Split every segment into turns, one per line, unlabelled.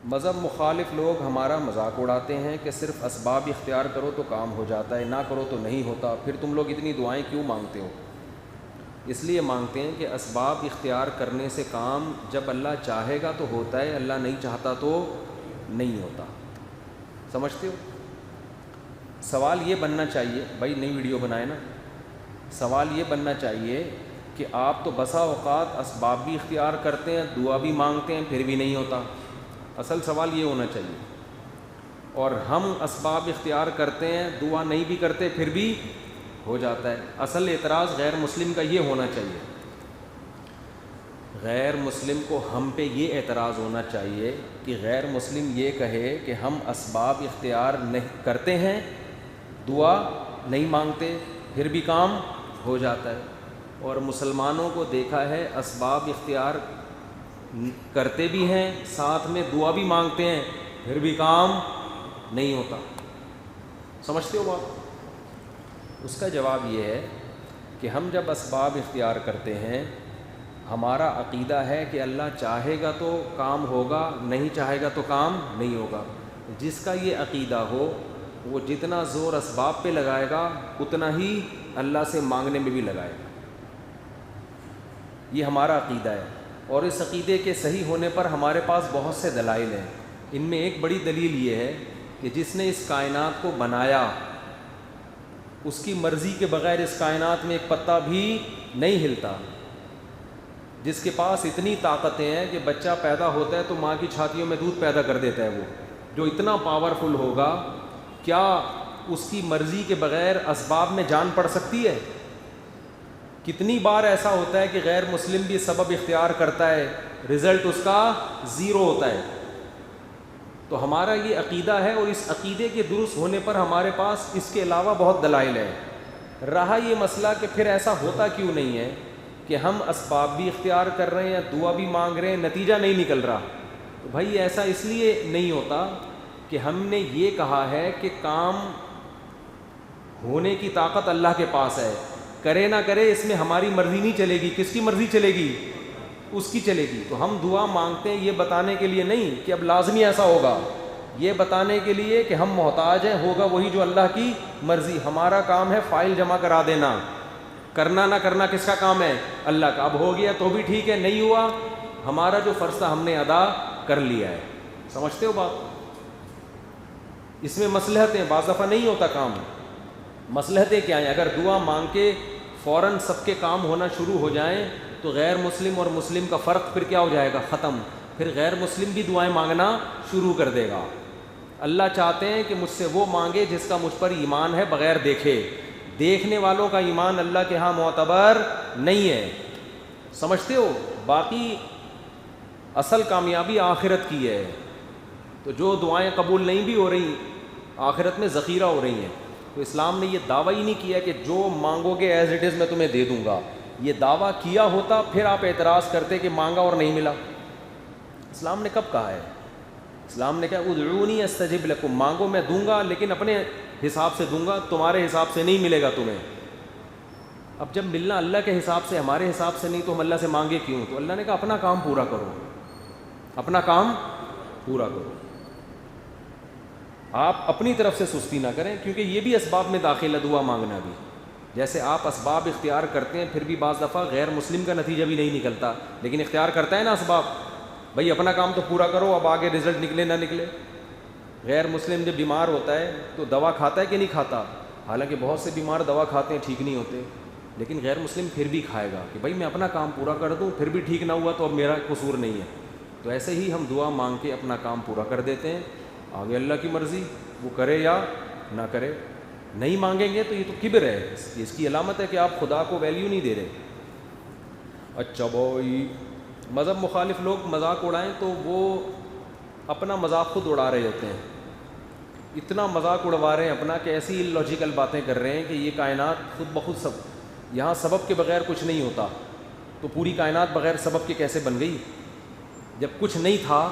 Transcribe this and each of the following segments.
مذہب مخالف لوگ ہمارا مذاق اڑاتے ہیں کہ صرف اسباب اختیار کرو تو کام ہو جاتا ہے، نہ کرو تو نہیں ہوتا، پھر تم لوگ اتنی دعائیں کیوں مانگتے ہو؟ اس لیے مانگتے ہیں کہ اسباب اختیار کرنے سے کام جب اللہ چاہے گا تو ہوتا ہے، اللہ نہیں چاہتا تو نہیں ہوتا۔ سمجھتے ہو؟ سوال یہ بننا چاہیے، بھائی نئی ویڈیو بنائے نا، سوال یہ بننا چاہیے کہ آپ تو بسا اوقات اسباب بھی اختیار کرتے ہیں، دعا بھی مانگتے ہیں، پھر بھی نہیں ہوتا۔ اصل سوال یہ ہونا چاہیے، اور ہم اسباب اختیار کرتے ہیں، دعا نہیں بھی کرتے، پھر بھی ہو جاتا ہے۔ اصل اعتراض غیر مسلم کا یہ ہونا چاہیے، غیر مسلم کو ہم پہ یہ اعتراض ہونا چاہیے کہ غیر مسلم یہ کہے کہ ہم اسباب اختیار نہیں کرتے ہیں، دعا نہیں مانگتے، پھر بھی کام ہو جاتا ہے، اور مسلمانوں کو دیکھا ہے اسباب اختیار کرتے بھی ہیں، ساتھ میں دعا بھی مانگتے ہیں، پھر بھی کام نہیں ہوتا۔ سمجھتے ہو بات؟ اس کا جواب یہ ہے کہ ہم جب اسباب اختیار کرتے ہیں، ہمارا عقیدہ ہے کہ اللہ چاہے گا تو کام ہوگا، نہیں چاہے گا تو کام نہیں ہوگا۔ جس کا یہ عقیدہ ہو وہ جتنا زور اسباب پہ لگائے گا اتنا ہی اللہ سے مانگنے میں بھی لگائے گا۔ یہ ہمارا عقیدہ ہے، اور اس عقیدے کے صحیح ہونے پر ہمارے پاس بہت سے دلائل ہیں۔ ان میں ایک بڑی دلیل یہ ہے کہ جس نے اس کائنات کو بنایا، اس کی مرضی کے بغیر اس کائنات میں ایک پتا بھی نہیں ہلتا، جس کے پاس اتنی طاقتیں ہیں کہ بچہ پیدا ہوتا ہے تو ماں کی چھاتیوں میں دودھ پیدا کر دیتا ہے، وہ جو اتنا پاورفل ہوگا، کیا اس کی مرضی کے بغیر اسباب میں جان پڑ سکتی ہے؟ کتنی بار ایسا ہوتا ہے کہ غیر مسلم بھی سبب اختیار کرتا ہے، رزلٹ اس کا زیرو ہوتا ہے۔ تو ہمارا یہ عقیدہ ہے، اور اس عقیدے کے درست ہونے پر ہمارے پاس اس کے علاوہ بہت دلائل ہیں۔ رہا یہ مسئلہ کہ پھر ایسا ہوتا کیوں نہیں ہے کہ ہم اسباب بھی اختیار کر رہے ہیں، دعا بھی مانگ رہے ہیں، نتیجہ نہیں نکل رہا؟ تو بھائی ایسا اس لیے نہیں ہوتا کہ ہم نے یہ کہا ہے کہ کام ہونے کی طاقت اللہ کے پاس ہے، کرے نہ کرے اس میں ہماری مرضی نہیں چلے گی۔ کس کی مرضی چلے گی؟ اس کی چلے گی۔ تو ہم دعا مانگتے ہیں یہ بتانے کے لیے نہیں کہ اب لازمی ایسا ہوگا، یہ بتانے کے لیے کہ ہم محتاج ہیں، ہوگا وہی جو اللہ کی مرضی۔ ہمارا کام ہے فائل جمع کرا دینا، کرنا نہ کرنا کس کا کام ہے؟ اللہ کا۔ اب ہو گیا تو بھی ٹھیک ہے، نہیں ہوا ہمارا جو فرض تھا ہم نے ادا کر لیا ہے۔ سمجھتے ہو بات؟ اس میں مصلحتیں، بعض دفعہ نہیں ہوتا کام، مصلحتیں کیا ہیں؟ اگر دعا مانگ کے فوراً سب کے کام ہونا شروع ہو جائیں تو غیر مسلم اور مسلم کا فرق پھر کیا ہو جائے گا؟ ختم۔ پھر غیر مسلم بھی دعائیں مانگنا شروع کر دے گا۔ اللہ چاہتے ہیں کہ مجھ سے وہ مانگے جس کا مجھ پر ایمان ہے بغیر دیکھے۔ دیکھنے والوں کا ایمان اللہ کے ہاں معتبر نہیں ہے۔ سمجھتے ہو؟ باقی اصل کامیابی آخرت کی ہے۔ تو جو دعائیں قبول نہیں بھی ہو رہی، آخرت میں ذخیرہ ہو رہی ہیں۔ تو اسلام نے یہ دعویٰ ہی نہیں کیا کہ جو مانگو گے ایز اٹ از میں تمہیں دے دوں گا۔ یہ دعویٰ کیا ہوتا پھر آپ اعتراض کرتے کہ مانگا اور نہیں ملا۔ اسلام نے کب کہا ہے؟ اسلام نے کہا ادعونی استجب لکم، مانگو میں دوں گا، لیکن اپنے حساب سے دوں گا، تمہارے حساب سے نہیں ملے گا تمہیں۔ اب جب ملنا اللہ کے حساب سے، ہمارے حساب سے نہیں، تو ہم اللہ سے مانگے کیوں؟ تو اللہ نے کہا اپنا کام پورا کرو، اپنا کام پورا کرو، آپ اپنی طرف سے سستی نہ کریں، کیونکہ یہ بھی اسباب میں داخل ہے دعا مانگنا بھی۔ جیسے آپ اسباب اختیار کرتے ہیں، پھر بھی بعض دفعہ غیر مسلم کا نتیجہ بھی نہیں نکلتا، لیکن اختیار کرتا ہے نا اسباب، بھائی اپنا کام تو پورا کرو، اب آگے رزلٹ نکلے نہ نکلے۔ غیر مسلم جب بیمار ہوتا ہے تو دوا کھاتا ہے کہ نہیں کھاتا؟ حالانکہ بہت سے بیمار دوا کھاتے ہیں ٹھیک نہیں ہوتے، لیکن غیر مسلم پھر بھی کھائے گا کہ بھائی میں اپنا کام پورا کر دوں، پھر بھی ٹھیک نہ ہوا تو اب میرا قصور نہیں ہے۔ تو ایسے ہی ہم دعا مانگ کے اپنا کام پورا کر دیتے ہیں، آگے اللہ کی مرضی، وہ کرے یا نہ کرے۔ نہیں مانگیں گے تو یہ تو کبر ہے، اس کی علامت ہے کہ آپ خدا کو ویلیو نہیں دے رہے۔ اچھا بھائی، مذہب مخالف لوگ مذاق اڑائیں تو وہ اپنا مذاق خود اڑا رہے ہوتے ہیں، اتنا مذاق اڑوا رہے ہیں اپنا کہ ایسی لاجیکل باتیں کر رہے ہیں کہ یہ کائنات خود بخود سب، یہاں سبب کے بغیر کچھ نہیں ہوتا، تو پوری کائنات بغیر سبب کے کیسے بن گئی؟ جب کچھ نہیں تھا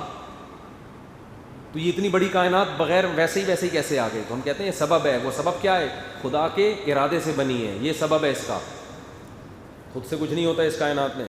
تو یہ اتنی بڑی کائنات بغیر ویسے ہی کیسے آ گئی؟ تو ہم کہتے ہیں یہ سبب ہے۔ وہ سبب کیا ہے؟ خدا کے ارادے سے بنی ہے، یہ سبب ہے اس کا، خود سے کچھ نہیں ہوتا اس کائنات میں۔